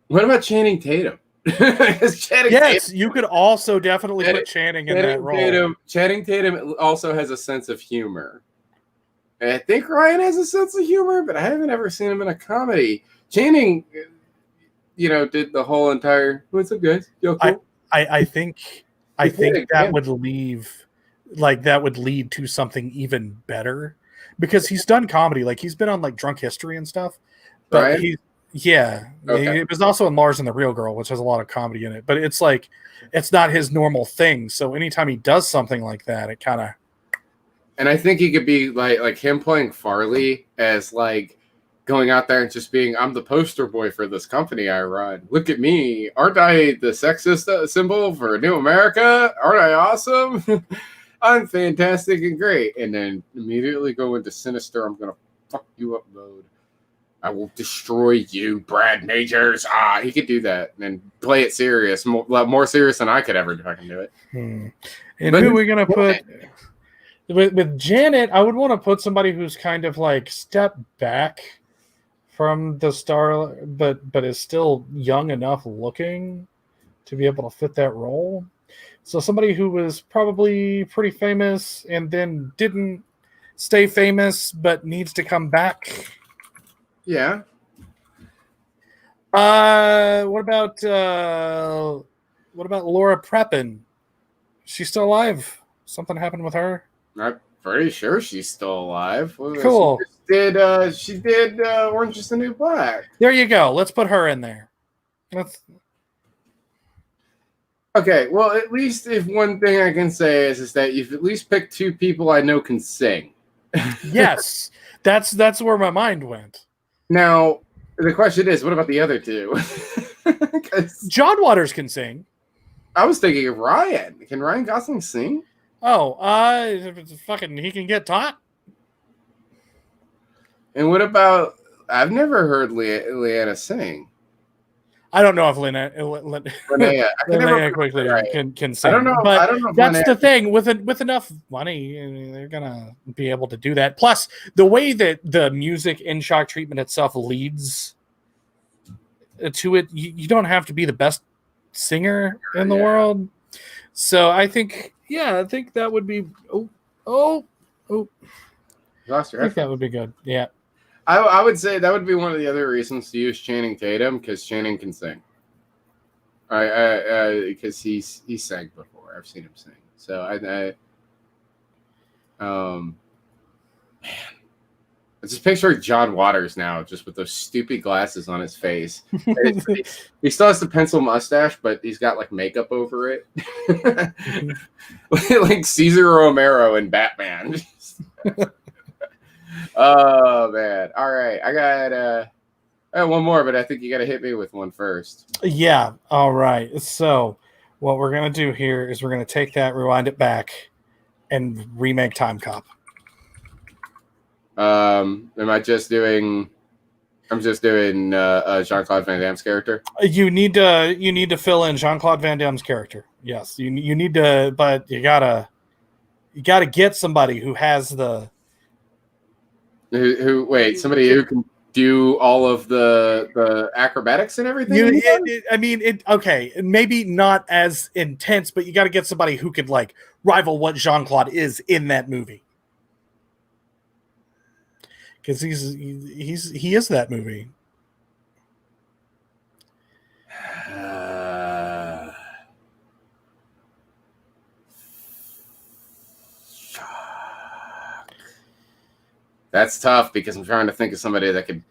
what about Channing Tatum? Yes, you could also definitely put Channing in that role. Channing Tatum also has a sense of humor. And I think Ryan has a sense of humor, but I haven't ever seen him in a comedy. Channing, did the whole entire. What's up, guys? Yo, cool. I think that would lead to something even better because he's done comedy. Like he's been on like Drunk History and stuff. But Ryan? It was also in Lars and the Real Girl, which has a lot of comedy in it. But it's like it's not his normal thing. So anytime he does something like that, it kind of. And I think he could be like him playing Farley as like going out there and just being, I'm the poster boy for this company I run. Look at me. Aren't I the sexist symbol for New America? Aren't I awesome? I'm fantastic and great. And then immediately go into sinister, I'm going to fuck you up mode. I will destroy you, Brad Majors. He could do that and play it serious, more serious than I could ever fucking do it. And who are we going to put? With Janet, I would want to put somebody who's kind of like step back from the star, but is still young enough looking to be able to fit that role. So somebody who was probably pretty famous and then didn't stay famous but needs to come back. Yeah. What about Laura Prepon? She's still alive. Something happened with her. I'm pretty sure she's still alive. Cool. She did Orange is the New Black. There you go. Let's put her in there. Okay, well, at least if one thing I can say is that you've at least picked two people I know can sing. Yes, that's where my mind went. Now, the question is, what about the other two? John Waters can sing. I was thinking of Ryan. Can Ryan Gosling sing? Oh, fucking, he can get taught. And what about? I've never heard Leanna sing. I don't know if Linnea quickly can sing. I don't know. But I don't know. That's the thing with enough money, they're gonna be able to do that. Plus, the way that the music in Shock Treatment itself leads to it, you don't have to be the best singer in the world. So I think that would be. Oh. Lost your I think that would be good. Yeah. I would say that would be one of the other reasons to use Channing Tatum, because Channing can sing. Because he sang before. I've seen him sing. So man, I just picture John Waters now, just with those stupid glasses on his face. He still has the pencil mustache, but he's got like makeup over it, like Cesar Romero in Batman. Oh man! All right, I got one more, but I think you got to hit me with one first. Yeah. All right. So what we're gonna do here is we're gonna take that, rewind it back, and remake Time Cop. Am I just doing? I'm just doing Jean-Claude Van Damme's character. You need to fill in Jean-Claude Van Damme's character. Yes, you need to, but you gotta get somebody who has the. Somebody who can do all of the acrobatics and everything? Okay, maybe not as intense, but you got to get somebody who could like rival what Jean-Claude is in that movie. Because he is that movie. That's tough because I'm trying to think of somebody that could.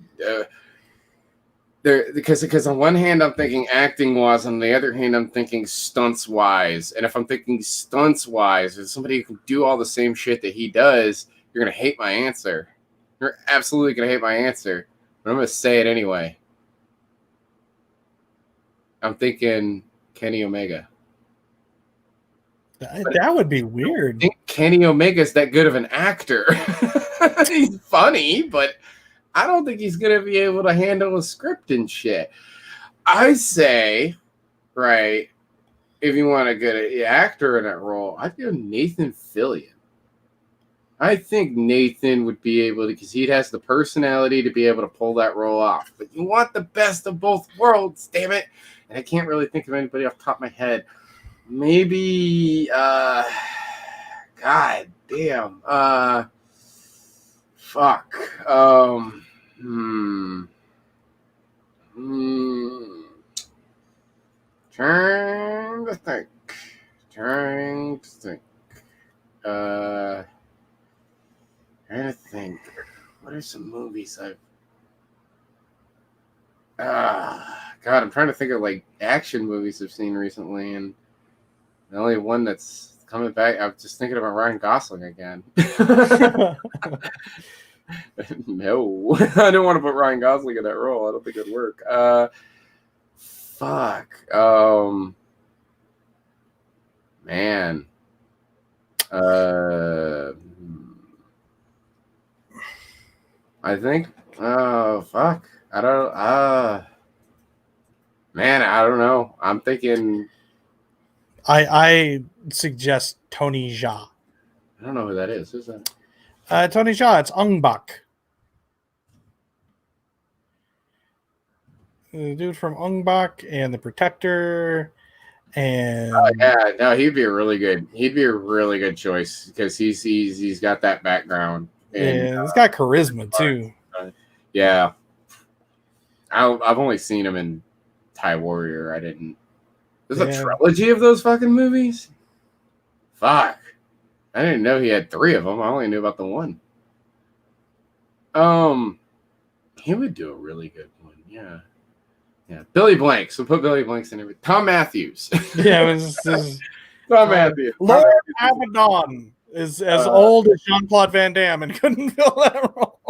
Because on one hand I'm thinking acting wise, on the other hand I'm thinking stunts wise. And if I'm thinking stunts wise, there's somebody who can do all the same shit that he does, you're gonna hate my answer. You're absolutely gonna hate my answer, but I'm gonna say it anyway. I'm thinking Kenny Omega. That would be weird. I think Kenny Omega's that good of an actor. He's funny, but I don't think he's going to be able to handle a script and shit. I say, right, if you want a good actor in that role, I'd go Nathan Fillion. I think Nathan would be able to, because he has the personality to be able to pull that role off. But you want the best of both worlds, damn it. And I can't really think of anybody off the top of my head. Maybe, God damn. Fuck. Trying to think. Trying to think. What are some movies I've... God, I'm trying to think of like action movies I've seen recently, and the only one that's coming back, I'm just thinking about Ryan Gosling again. No, I don't want to put Ryan Gosling in that role. I don't think it'd work. Fuck. Man. I think. Oh, fuck. I don't. Man, I don't know. I'm thinking. I suggest Tony Jaa. I don't know who that is. Who's that? Tony Jaa. It's Ong Bak. The dude from Ong Bak and The Protector And Yeah, no, he'd be a really good choice because he's got that background and yeah, he's got charisma too. yeah. I've only seen him in Thai Warrior. I didn't. There's a trilogy of those fucking movies. Fuck, I didn't know he had 3 of them. I only knew about the one. He would do a really good one. Yeah. Yeah, Billy Blanks. We'll put Billy Blanks in everything. Tom Matthews. Yeah, it was Tom Matthews. Lord Abaddon is as old as Jean-Claude Van Damme and couldn't fill that role.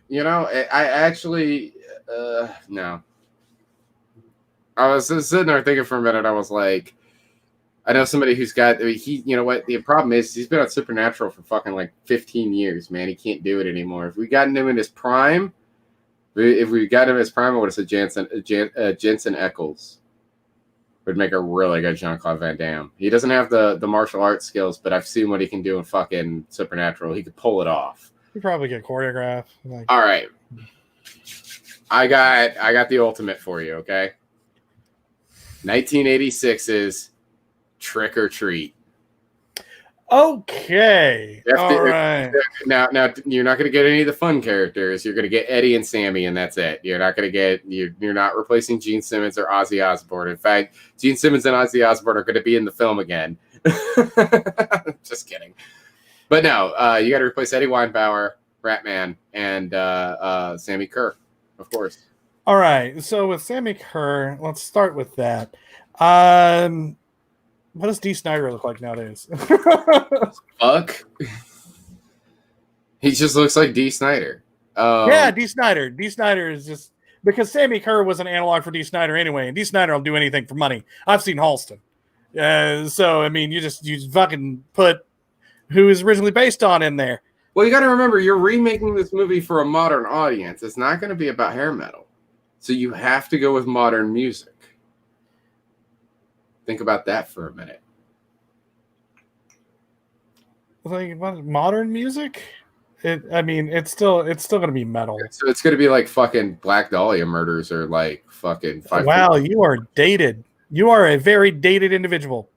You know, I actually no. I was just sitting there thinking for a minute. I was like, I know somebody who's got he. You know what? The problem is he's been on Supernatural for fucking like 15 years, man. He can't do it anymore. If we got him in his prime, I would have said Jensen Ackles would make a really good Jean-Claude Van Damme. He doesn't have the martial arts skills, but I've seen what he can do in fucking Supernatural. He could pull it off. He probably get choreographed. All right, I got the ultimate for you. Okay, 1986's Trick or Treat. Okay. All right. Now you're not going to get any of the fun characters. You're going to get Eddie and Sammy, and that's it. You're not going to get you're not replacing Gene Simmons or Ozzy Osbourne. In fact, Gene Simmons and Ozzy Osbourne are going to be in the film again. Just kidding. But no, you got to replace Eddie Weinbauer, Ratman, and Sammy Kerr, of course. All right. So with Sammy Kerr, let's start with that. What does Dee Snider look like nowadays? Fuck. He just looks like Dee Snider. Yeah, Dee Snider. Dee Snider is just because Sammy Kerr was an analog for Dee Snider anyway, and Dee Snider will do anything for money. I've seen Halston. So I mean, you fucking put who is originally based on in there. Well, you got to remember, you're remaking this movie for a modern audience. It's not going to be about hair metal, so you have to go with modern music. Think about that for a minute. Like what, modern music? It's still going to be metal. So it's going to be like fucking Black Dahlia Murders or like fucking. Wow, you are dated. You are a very dated individual.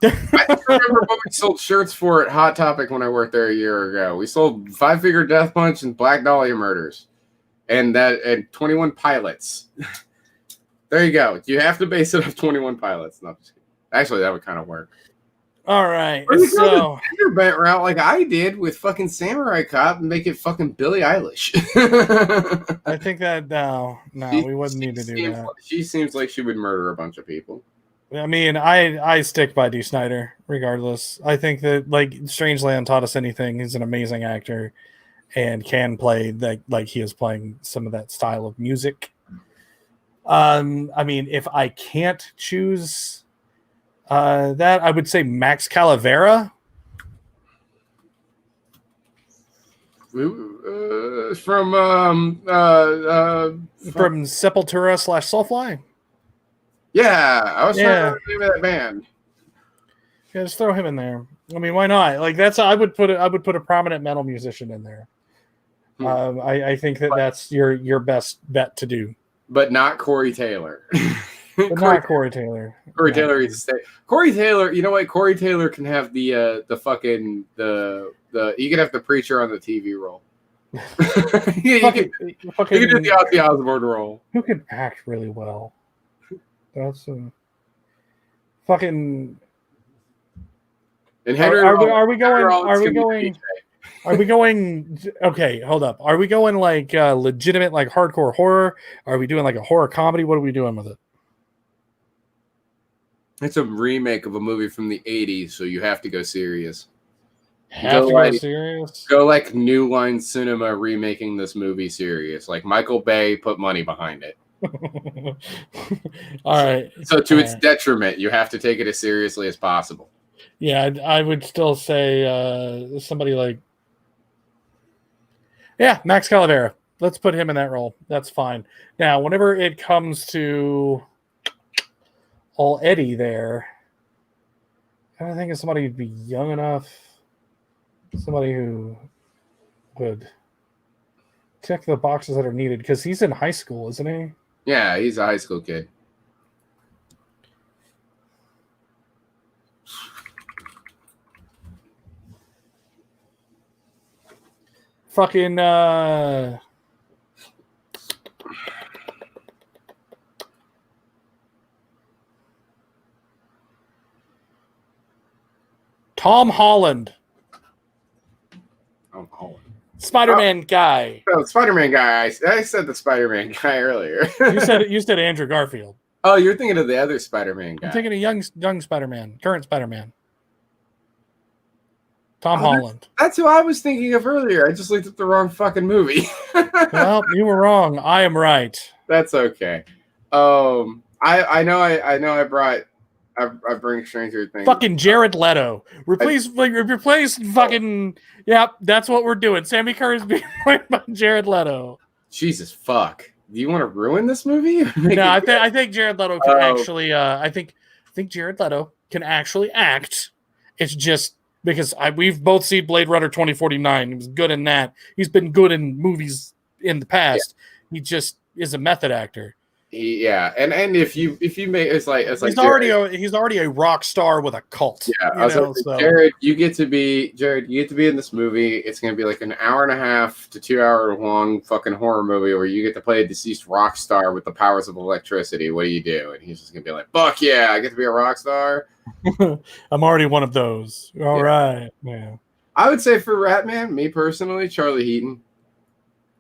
I just remember what we sold shirts for at Hot Topic when I worked there a year ago. We sold 5 Finger Death Punch and Black Dahlia Murders, and 21 Pilots. There you go. You have to base it off 21 Pilots. No, actually, that would kind of work. All right. So you're bent route like I did with fucking Samurai Cop and make it fucking Billie Eilish. I think that we wouldn't need to do that. She seems like she would murder a bunch of people. I mean, I stick by Dee Snider regardless. I think that like Strangeland taught us anything. He's an amazing actor and can play like he is playing some of that style of music. I mean, if I can't choose that, I would say Max Calavera. From Sepultura / Soulfly. Yeah, I was trying to remember the name of that band. Yeah, just throw him in there. I mean, why not? Like I would put a prominent metal musician in there. I think that's your best bet to do. But not Corey Taylor. Not Corey Taylor. Corey Taylor needs to stay. Corey Taylor, you know what? Corey Taylor can have he can have the preacher on the TV role. He can do the Ozzy Osbourne role. Who can act really well? That's fucking. And Henry, are we going? Okay, hold up. Are we going like legitimate, like hardcore horror? Are we doing like a horror comedy? What are we doing with it? It's a remake of a movie from the 80s, so you have to go serious. Go serious? Go like New Line Cinema remaking this movie serious. Like Michael Bay put money behind it. All right. So to its detriment, you have to take it as seriously as possible. Yeah, I would still say somebody like Max Calavera. Let's put him in that role. That's fine. Now, whenever it comes to all Eddie there, I think it's somebody who'd be young enough, somebody who would check the boxes that are needed, because he's in high school, isn't he? Yeah, he's a high school kid. Fucking Tom Holland, Tom Holland. Spider-Man guy. Oh, Spider-Man guy. I said the Spider-Man guy earlier. You said Andrew Garfield. Oh, you're thinking of the other Spider-Man guy. I'm thinking of young Spider-Man, current Spider-Man. Tom Holland. That's who I was thinking of earlier. I just looked at the wrong fucking movie. Well, you were wrong. I am right. That's okay. I know I bring Stranger Things. Fucking Jared Leto. Replace fucking. Yep, that's what we're doing. Sammy Kerr is being played by Jared Leto. Jesus fuck. Do you want to ruin this movie? No, I think Jared Leto can actually. I think Jared Leto can actually act. It's just because we've both seen Blade Runner 2049. He was good in that. He's been good in movies in the past. Yeah. He just is a method actor. Yeah, and if you make it's like he's already a rock star with a cult. Yeah, so. Jared, you get to be in this movie. It's gonna be like an hour and a half to 2 hour long fucking horror movie where you get to play a deceased rock star with the powers of electricity. What do you do? And he's just gonna be like, "Fuck yeah, I get to be a rock star." I'm already one of those. All right, man. I would say for Ratman, me personally, Charlie Heaton.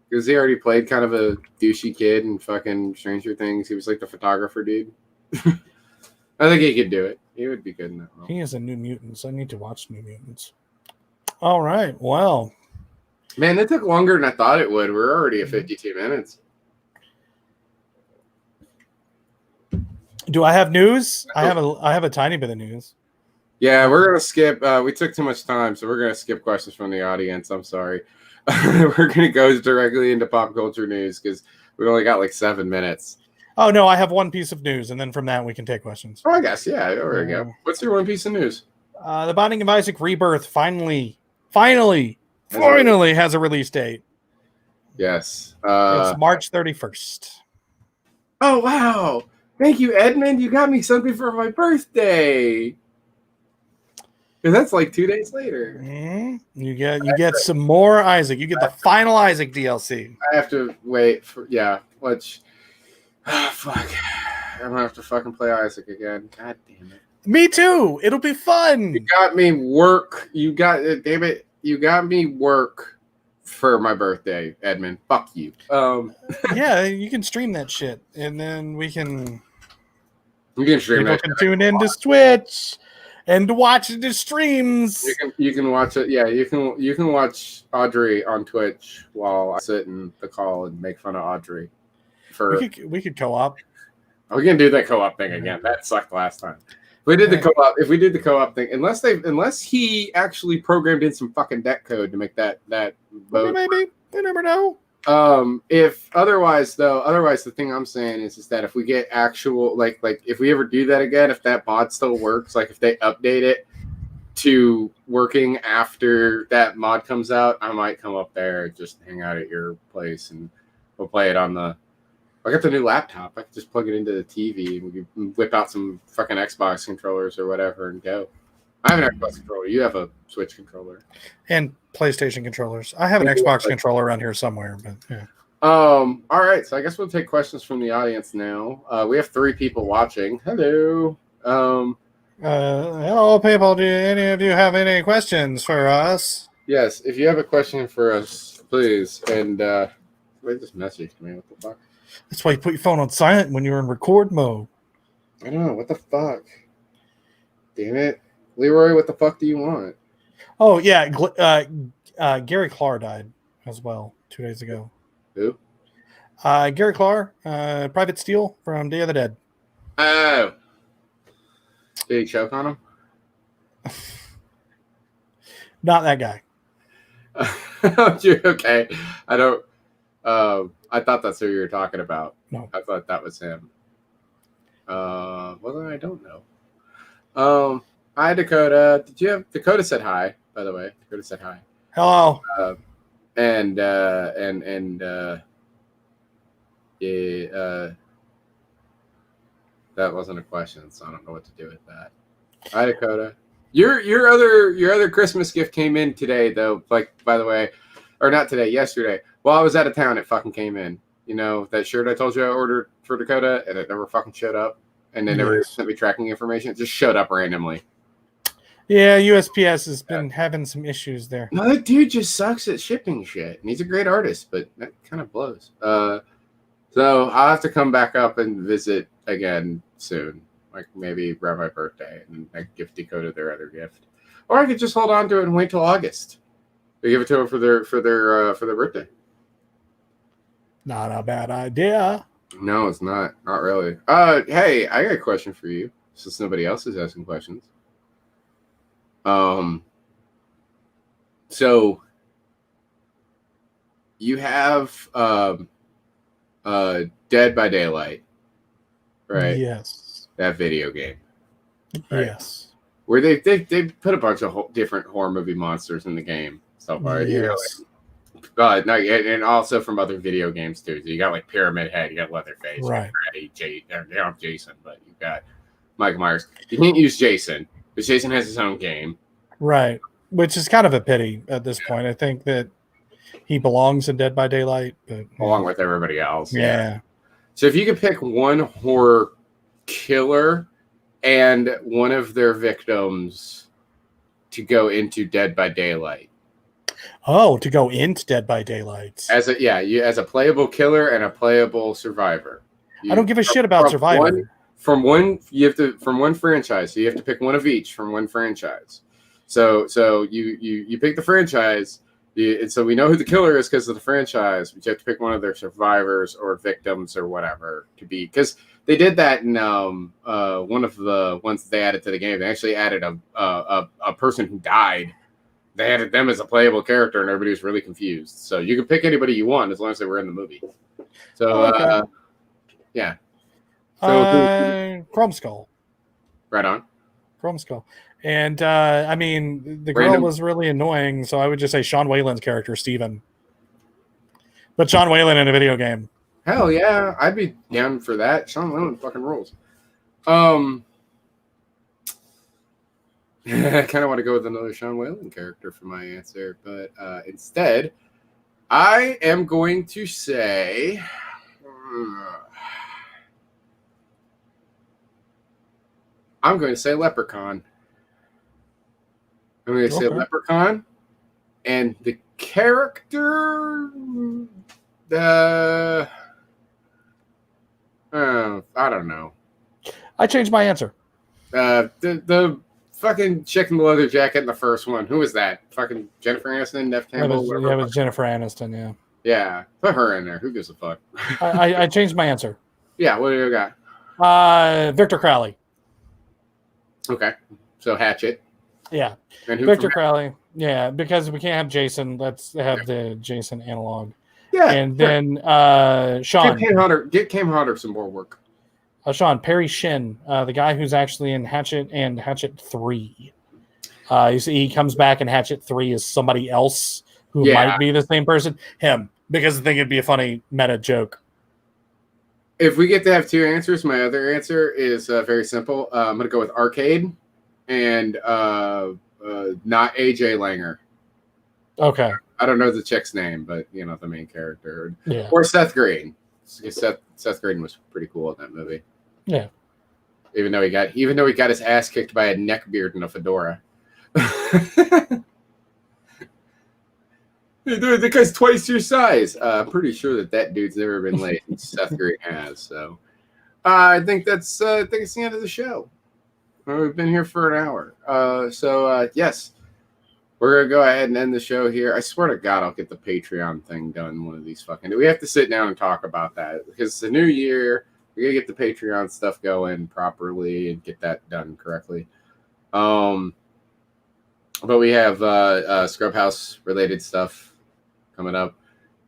Because he already played kind of a douchey kid in fucking Stranger Things. He was like the photographer dude. I think he could do it. He would be good in that role. He is a New Mutants. I need to watch New Mutants. All right. Well. Man, it took longer than I thought it would. We're already at 52 minutes. Do I have news? I have a tiny bit of news. Yeah, we're going to skip. We took too much time, so we're going to skip questions from the audience. I'm sorry. We're going to go directly into pop culture news because we only got like 7 minutes. Oh, no, I have one piece of news, and then from that we can take questions. Oh, I guess, yeah. There we go. What's your one piece of news? The Binding of Isaac Rebirth finally has a release date. Yes. It's March 31st. Oh, wow. Thank you, Edmund. You got me something for my birthday. Because that's like 2 days later. Mm-hmm. You get some more Isaac. You get the final Isaac DLC. I have to wait for fuck. I'm gonna have to fucking play Isaac again. God damn it. Me too. It'll be fun. You got me work. Damn it. You got me work for my birthday, Edmund. Fuck you. Yeah, you can stream that shit, and then we can. You can stream it. People can tune into Twitch. And watch the streams. You can watch it. Yeah, you can watch Audrey on Twitch while I sit in the call and make fun of Audrey. We could co-op. We can do that co-op thing again. That sucked last time. If we did the co-op thing, unless he actually programmed in some fucking deck code to make that vote. Maybe. You never know. If otherwise the thing I'm saying is that if we get actual like if we ever do that again, if that mod still works, like if they update it to working after that mod comes out, I might come up there and just hang out at your place and we'll play it on the. I got the new laptop. I can just plug it into the TV and we can whip out some fucking Xbox controllers or whatever and go. I have an Xbox controller. You have a Switch controller. And PlayStation controllers. I have an Xbox controller around here somewhere, but yeah. All right, so I guess we'll take questions from the audience now. We have 3 people watching. Hello. Hello, people. Do any of you have any questions for us? Yes, if you have a question for us, please. And somebody just messaged me. What the fuck? That's why you put your phone on silent when you're in record mode. I don't know. What the fuck? Damn it. Leroy, what the fuck do you want? Oh, yeah. Gary Clark died as well 2 days ago. Who? Gary Clark, Private Steel from Day of the Dead. Oh. Did he choke on him? Not that guy. Okay. I don't. I thought that's who you were talking about. No. I thought that was him. Well, then I don't know. Hi, Dakota. Did you have Dakota said hi? By the way, Dakota said hi. Hello. that wasn't a question, so I don't know what to do with that. Hi, Dakota. Your other Christmas gift came in today, though. Like, by the way, or not today, yesterday. While I was out of town, it fucking came in. You know, that shirt I told you I ordered for Dakota, and it never fucking showed up. And they never sent me tracking information. It just showed up randomly. Yeah, USPS has been having some issues there. No, that dude just sucks at shipping shit. And he's a great artist, but that kind of blows. So I'll have to come back up and visit again soon. Like maybe around my birthday, and I give Dakota their other gift. Or I could just hold on to it and wait till August. They give it to them for their birthday. Not a bad idea. No, it's not. Not really. Hey, I got a question for you, since nobody else is asking questions. So you have Dead by Daylight, right? Yes. That video game. Right? Yes. Where they put a bunch of different horror movie monsters in the game so far. Yes. You know, like, no, and also from other video games too. So you got like Pyramid Head, you got Leatherface, right? Freddy, they don't have Jason, but you got Michael Myers. You can't use Jason, because Jason has his own game, right? Which is kind of a pity at this point. I think that he belongs in Dead by Daylight, but along with everybody else. Yeah. So if you could pick one horror killer and one of their victims to go into Dead by Daylight. Oh, to go into Dead by Daylight. As a playable killer and a playable survivor. I don't give a shit about Survivor. From one franchise. So you have to pick one of each from one franchise. So you pick the franchise, and so we know who the killer is because of the franchise, but you have to pick one of their survivors or victims or whatever to be, because they did that in one of the ones they added to the game. They actually added a person who died. They added them as a playable character, and everybody was really confused. So you can pick anybody you want as long as they were in the movie. So okay. Yeah. So Chrome Skull. Right on. Chrome Skull. And I mean, the girl was really annoying, so I would just say Sean Whalen's character, Steven. But Sean Whalen in a video game. Hell yeah, I'd be down for that. Sean Whalen fucking rules. I kind of want to go with another Sean Whalen character for my answer, but instead, I am going to say... I'm going to say Leprechaun. I'm going to say Leprechaun, and the character, I don't know. I changed my answer. The fucking chick in the leather jacket in the first one. Who was that? Fucking Jennifer Aniston, Neff Campbell? It was Jennifer Aniston, yeah. Yeah, put her in there. Who gives a fuck? I changed my answer. Yeah, what do you got? Victor Crowley. Okay, so Hatchet. Yeah, Victor Crowley. Yeah, because we can't have Jason. Let's have the Jason analog. Yeah, and then Sean. Get Cam Hodder some more work. Sean Perry Shin, the guy who's actually in Hatchet and Hatchet 3. He comes back in Hatchet 3 as somebody else who might be the same person. Him, because I think it'd be a funny meta joke. If we get to have two answers, my other answer is very simple. I'm going to go with Arcade and not AJ Langer. Okay. I don't know the chick's name, but you know the main character. Yeah. Or Seth Green. Seth Green was pretty cool in that movie. Yeah. Even though he got his ass kicked by a neckbeard and a fedora. The guy's twice your size. I'm pretty sure that dude's never been late. Seth Green has. So I think it's the end of the show. We've been here for an hour. Yes, we're gonna go ahead and end the show here. I swear to God, I'll get the Patreon thing done one of these fucking. We have to sit down and talk about that because it's a new year. We gotta get the Patreon stuff going properly and get that done correctly. But we have Scrubhaus related stuff coming up,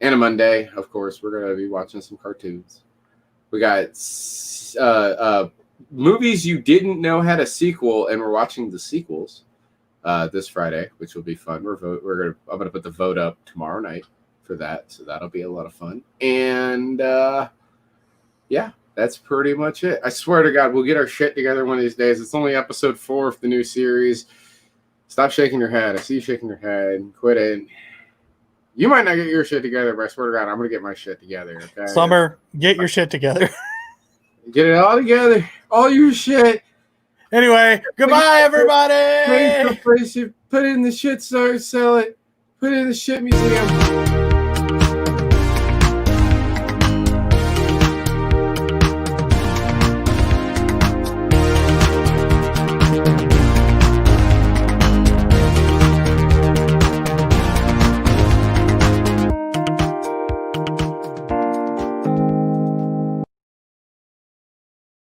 and a Monday, of course, we're gonna be watching some cartoons. We got movies you didn't know had a sequel, and we're watching the sequels this Friday, which will be fun. I'm gonna put the vote up tomorrow night for that, so that'll be a lot of fun. And yeah, that's pretty much it. I swear to God, we'll get our shit together one of these days. It's only episode 4 of the new series. Stop shaking your head. I see you shaking your head. Quit it. You might not get your shit together, but I swear to God, I'm going to get my shit together. Okay. Summer, get your shit together. Get it all together. All your shit. Anyway, goodbye, everybody. Put it in the shit store, sell it. Put it in the shit museum.